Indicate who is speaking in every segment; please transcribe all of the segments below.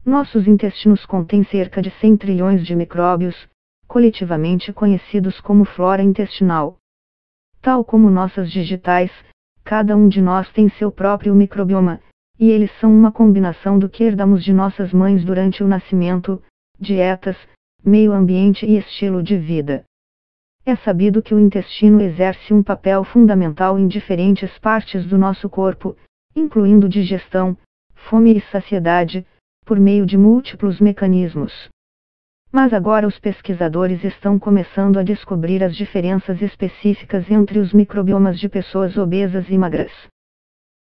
Speaker 1: Nossos intestinos contêm cerca de 100 trilhões de micróbios, coletivamente conhecidos como flora intestinal. Tal como nossas digitais, cada um de nós tem seu próprio microbioma, e eles são uma combinação do que herdamos de nossas mães durante o nascimento, dietas, meio ambiente e estilo de vida. É sabido que o intestino exerce um papel fundamental em diferentes partes do nosso corpo, incluindo digestão, fome e saciedade, por meio de múltiplos mecanismos. Mas agora os pesquisadores estão começando a descobrir as diferenças específicas entre os microbiomas de pessoas obesas e magras.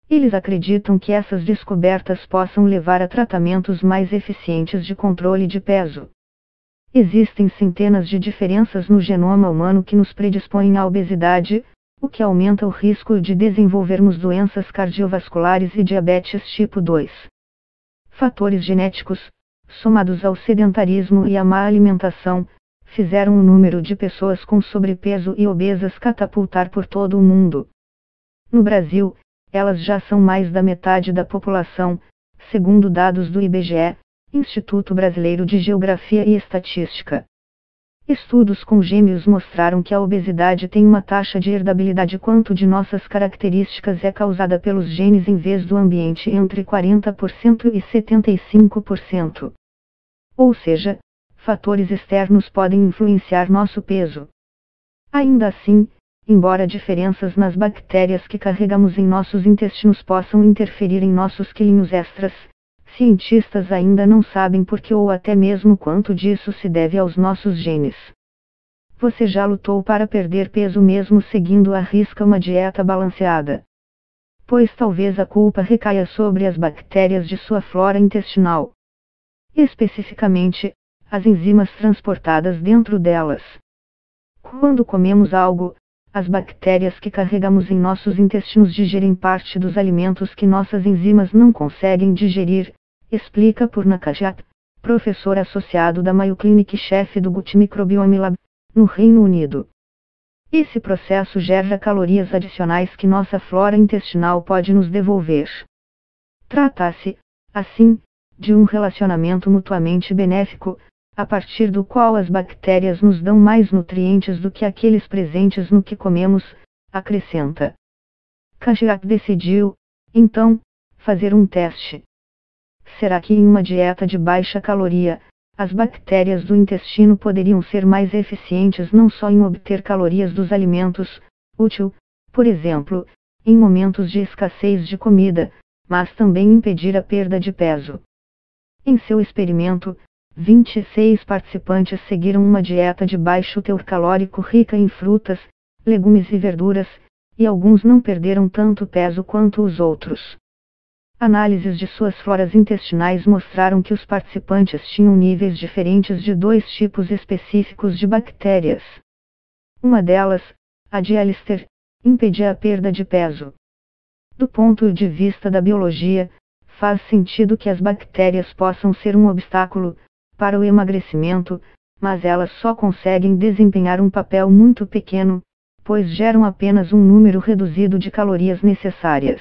Speaker 1: Eles acreditam que essas descobertas possam levar a tratamentos mais eficientes de controle de peso. Existem centenas de diferenças no genoma humano que nos predispõem à obesidade, o que aumenta o risco de desenvolvermos doenças cardiovasculares e diabetes tipo 2. Fatores genéticos, somados ao sedentarismo e à má alimentação, fizeram o número de pessoas com sobrepeso e obesas catapultar por todo o mundo. No Brasil, elas já são mais da metade da população, segundo dados do IBGE, Instituto Brasileiro de Geografia e Estatística. Estudos com gêmeos mostraram que a obesidade tem uma taxa de herdabilidade quanto de nossas características é causada pelos genes em vez do ambiente entre 40% e 75%. Ou seja, fatores externos podem influenciar nosso peso. Ainda assim, embora diferenças nas bactérias que carregamos em nossos intestinos possam interferir em nossos quilinhos extras, cientistas ainda não sabem por que ou até mesmo quanto disso se deve aos nossos genes. Você já lutou para perder peso mesmo seguindo à risca uma dieta balanceada? Pois talvez a culpa recaia sobre as bactérias de sua flora intestinal. Especificamente, as enzimas transportadas dentro delas. Quando comemos algo, as bactérias que carregamos em nossos intestinos digerem parte dos alimentos que nossas enzimas não conseguem digerir, explica Purna Kajat, professor associado da Mayo Clinic e chefe do Gut Microbiome Lab, no Reino Unido. Esse processo gera calorias adicionais que nossa flora intestinal pode nos devolver. Trata-se, assim, de um relacionamento mutuamente benéfico, a partir do qual as bactérias nos dão mais nutrientes do que aqueles presentes no que comemos, acrescenta. Kajat decidiu, então, fazer um teste. Será que em uma dieta de baixa caloria, as bactérias do intestino poderiam ser mais eficientes não só em obter calorias dos alimentos, útil, por exemplo, em momentos de escassez de comida, mas também impedir a perda de peso? Em seu experimento, 26 participantes seguiram uma dieta de baixo teor calórico rica em frutas, legumes e verduras, e alguns não perderam tanto peso quanto os outros. Análises de suas floras intestinais mostraram que os participantes tinham níveis diferentes de dois tipos específicos de bactérias. Uma delas, a de Alister, impedia a perda de peso. Do ponto de vista da biologia, faz sentido que as bactérias possam ser um obstáculo para o emagrecimento, mas elas só conseguem desempenhar um papel muito pequeno, pois geram apenas um número reduzido de calorias necessárias.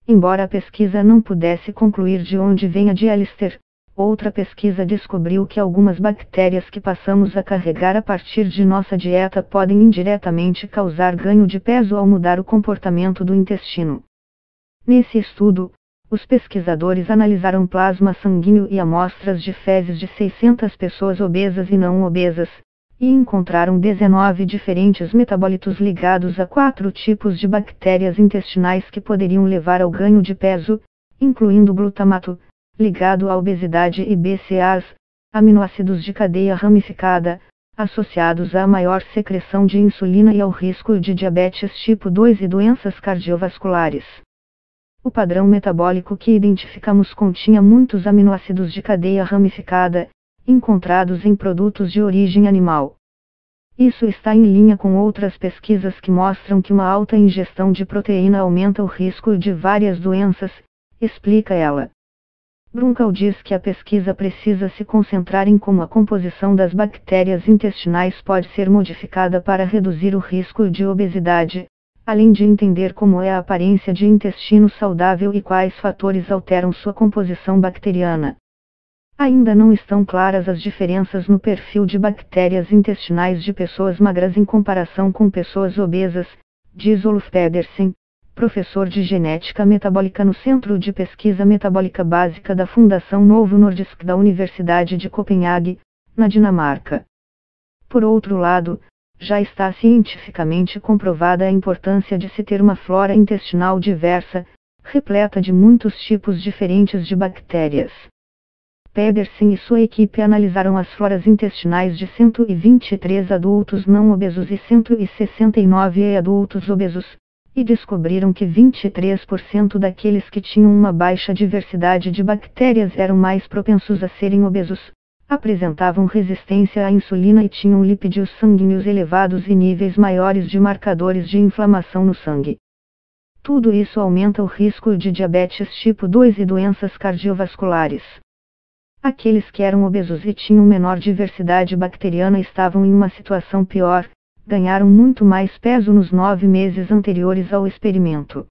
Speaker 1: Embora a pesquisa não pudesse concluir de onde vem a de Alister, outra pesquisa descobriu que algumas bactérias que passamos a carregar a partir de nossa dieta podem indiretamente causar ganho de peso ao mudar o comportamento do intestino. Nesse estudo, os pesquisadores analisaram plasma sanguíneo e amostras de fezes de 600 pessoas obesas e não obesas, e encontraram 19 diferentes metabólitos ligados a 4 tipos de bactérias intestinais que poderiam levar ao ganho de peso, incluindo glutamato, ligado à obesidade, e BCAAs, aminoácidos de cadeia ramificada, associados à maior secreção de insulina e ao risco de diabetes tipo 2 e doenças cardiovasculares. O padrão metabólico que identificamos continha muitos aminoácidos de cadeia ramificada, encontrados em produtos de origem animal. Isso está em linha com outras pesquisas que mostram que uma alta ingestão de proteína aumenta o risco de várias doenças, explica ela. Brunkel diz que a pesquisa precisa se concentrar em como a composição das bactérias intestinais pode ser modificada para reduzir o risco de obesidade, além de entender como é a aparência de intestino saudável e quais fatores alteram sua composição bacteriana. Ainda não estão claras as diferenças no perfil de bactérias intestinais de pessoas magras em comparação com pessoas obesas, diz Oluf Pedersen, professor de genética metabólica no Centro de Pesquisa Metabólica Básica da Fundação Novo Nordisk da Universidade de Copenhague, na Dinamarca. Por outro lado, já está cientificamente comprovada a importância de se ter uma flora intestinal diversa, repleta de muitos tipos diferentes de bactérias. Pedersen e sua equipe analisaram as floras intestinais de 123 adultos não obesos e 169 adultos obesos, e descobriram que 23% daqueles que tinham uma baixa diversidade de bactérias eram mais propensos a serem obesos, apresentavam resistência à insulina e tinham lipídios sanguíneos elevados e níveis maiores de marcadores de inflamação no sangue. Tudo isso aumenta o risco de diabetes tipo 2 e doenças cardiovasculares. Aqueles que eram obesos e tinham menor diversidade bacteriana estavam em uma situação pior, ganharam muito mais peso nos 9 meses anteriores ao experimento.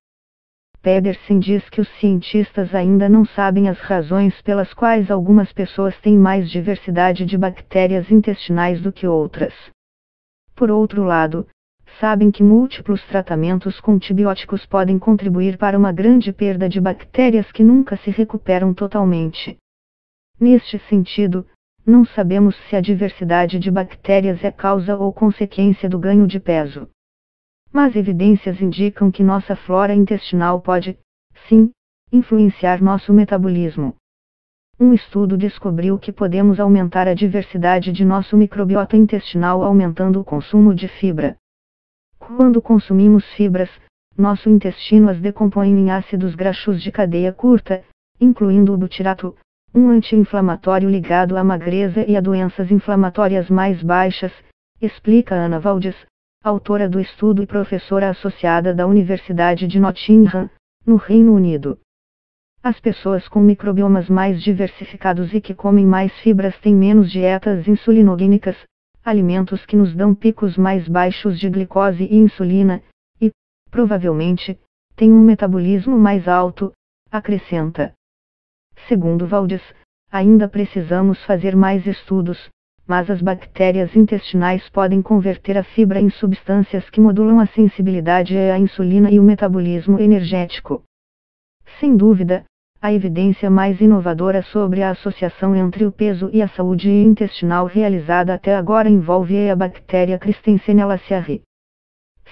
Speaker 1: Pedersen diz que os cientistas ainda não sabem as razões pelas quais algumas pessoas têm mais diversidade de bactérias intestinais do que outras. Por outro lado, sabem que múltiplos tratamentos com antibióticos podem contribuir para uma grande perda de bactérias que nunca se recuperam totalmente. Neste sentido, não sabemos se a diversidade de bactérias é causa ou consequência do ganho de peso. Mas evidências indicam que nossa flora intestinal pode, sim, influenciar nosso metabolismo. Um estudo descobriu que podemos aumentar a diversidade de nosso microbiota intestinal aumentando o consumo de fibra. Quando consumimos fibras, nosso intestino as decompõe em ácidos graxos de cadeia curta, incluindo o butirato, um anti-inflamatório ligado à magreza e a doenças inflamatórias mais baixas, explica Ana Valdes, autora do estudo e professora associada da Universidade de Nottingham, no Reino Unido. As pessoas com microbiomas mais diversificados e que comem mais fibras têm menos dietas insulinogênicas, alimentos que nos dão picos mais baixos de glicose e insulina, e, provavelmente, têm um metabolismo mais alto, acrescenta. Segundo Valdes, ainda precisamos fazer mais estudos, mas as bactérias intestinais podem converter a fibra em substâncias que modulam a sensibilidade à insulina e o metabolismo energético. Sem dúvida, a evidência mais inovadora sobre a associação entre o peso e a saúde intestinal realizada até agora envolve a bactéria Christensenella ciarri.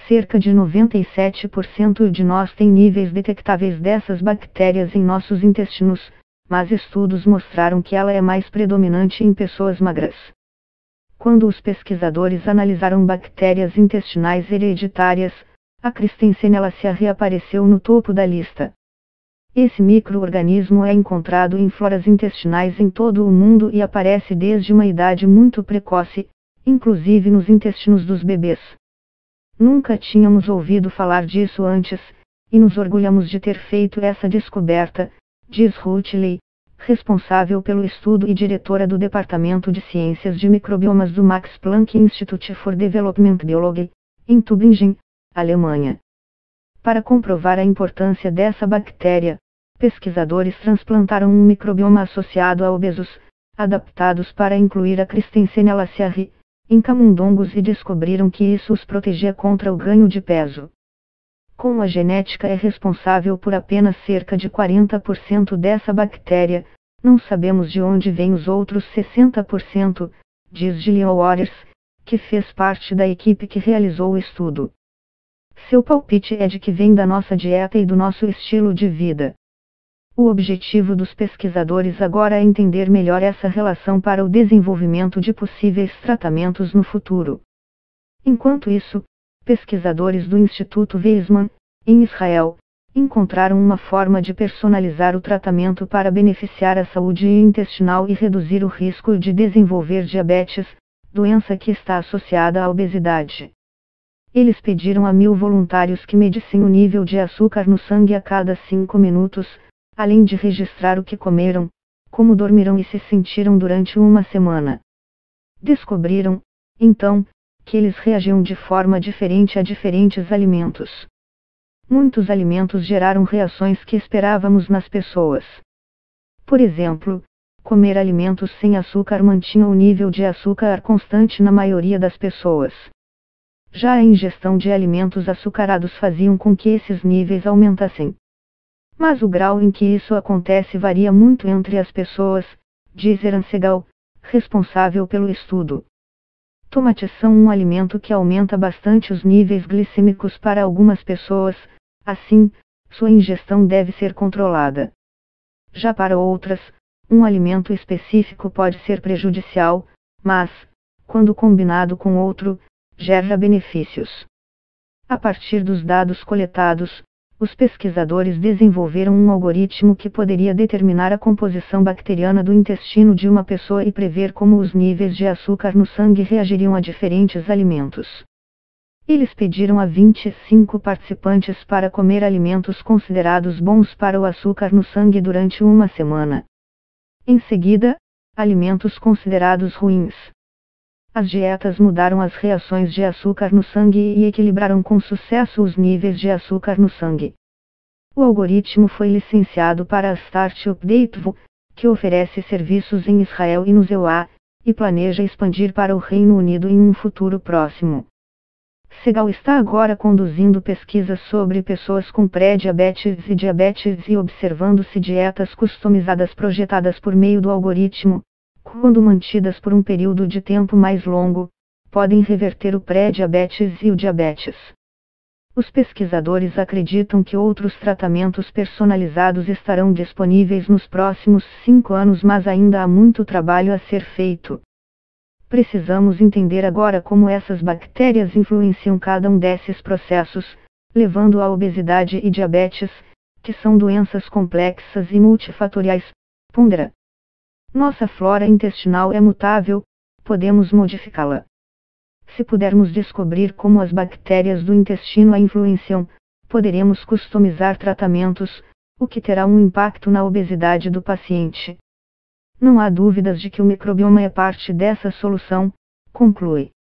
Speaker 1: Cerca de 97% de nós tem níveis detectáveis dessas bactérias em nossos intestinos, mas estudos mostraram que ela é mais predominante em pessoas magras. Quando os pesquisadores analisaram bactérias intestinais hereditárias, a Christensenella ciarri apareceu no topo da lista. Esse micro-organismo é encontrado em floras intestinais em todo o mundo e aparece desde uma idade muito precoce, inclusive nos intestinos dos bebês. Nunca tínhamos ouvido falar disso antes, e nos orgulhamos de ter feito essa descoberta, diz Ruth Ley, responsável pelo estudo e diretora do Departamento de Ciências de Microbiomas do Max Planck Institute for Development Biology, em Tübingen, Alemanha. Para comprovar a importância dessa bactéria, pesquisadores transplantaram um microbioma associado a obesos, adaptados para incluir a Christensenella ciarri, em camundongos e descobriram que isso os protegia contra o ganho de peso. Como a genética é responsável por apenas cerca de 40% dessa bactéria, não sabemos de onde vêm os outros 60%, diz Gillian Waters, que fez parte da equipe que realizou o estudo. Seu palpite é de que vem da nossa dieta e do nosso estilo de vida. O objetivo dos pesquisadores agora é entender melhor essa relação para o desenvolvimento de possíveis tratamentos no futuro. Enquanto isso, pesquisadores do Instituto Weizmann, em Israel, encontraram uma forma de personalizar o tratamento para beneficiar a saúde intestinal e reduzir o risco de desenvolver diabetes, doença que está associada à obesidade. Eles pediram a 1.000 voluntários que medissem o nível de açúcar no sangue a cada 5 minutos, além de registrar o que comeram, como dormiram e se sentiram durante uma semana. Descobriram, então, que eles reagiam de forma diferente a diferentes alimentos. Muitos alimentos geraram reações que esperávamos nas pessoas. Por exemplo, comer alimentos sem açúcar mantinha o nível de açúcar constante na maioria das pessoas. Já a ingestão de alimentos açucarados faziam com que esses níveis aumentassem. Mas o grau em que isso acontece varia muito entre as pessoas, diz Eran Segal, responsável pelo estudo. Tomates são um alimento que aumenta bastante os níveis glicêmicos para algumas pessoas, assim, sua ingestão deve ser controlada. Já para outras, um alimento específico pode ser prejudicial, mas, quando combinado com outro, gera benefícios. A partir dos dados coletados, os pesquisadores desenvolveram um algoritmo que poderia determinar a composição bacteriana do intestino de uma pessoa e prever como os níveis de açúcar no sangue reagiriam a diferentes alimentos. Eles pediram a 25 participantes para comer alimentos considerados bons para o açúcar no sangue durante uma semana. Em seguida, alimentos considerados ruins. As dietas mudaram as reações de açúcar no sangue e equilibraram com sucesso os níveis de açúcar no sangue. O algoritmo foi licenciado para a startup Datevoo, que oferece serviços em Israel e no EUA, e planeja expandir para o Reino Unido em um futuro próximo. Segal está agora conduzindo pesquisas sobre pessoas com pré-diabetes e diabetes e observando se dietas customizadas projetadas por meio do algoritmo, quando mantidas por um período de tempo mais longo, podem reverter o pré-diabetes e o diabetes. Os pesquisadores acreditam que outros tratamentos personalizados estarão disponíveis nos próximos 5 anos, mas ainda há muito trabalho a ser feito. Precisamos entender agora como essas bactérias influenciam cada um desses processos, levando à obesidade e diabetes, que são doenças complexas e multifatoriais, pondera. Nossa flora intestinal é mutável, podemos modificá-la. Se pudermos descobrir como as bactérias do intestino a influenciam, poderemos customizar tratamentos, o que terá um impacto na obesidade do paciente. Não há dúvidas de que o microbioma é parte dessa solução, conclui.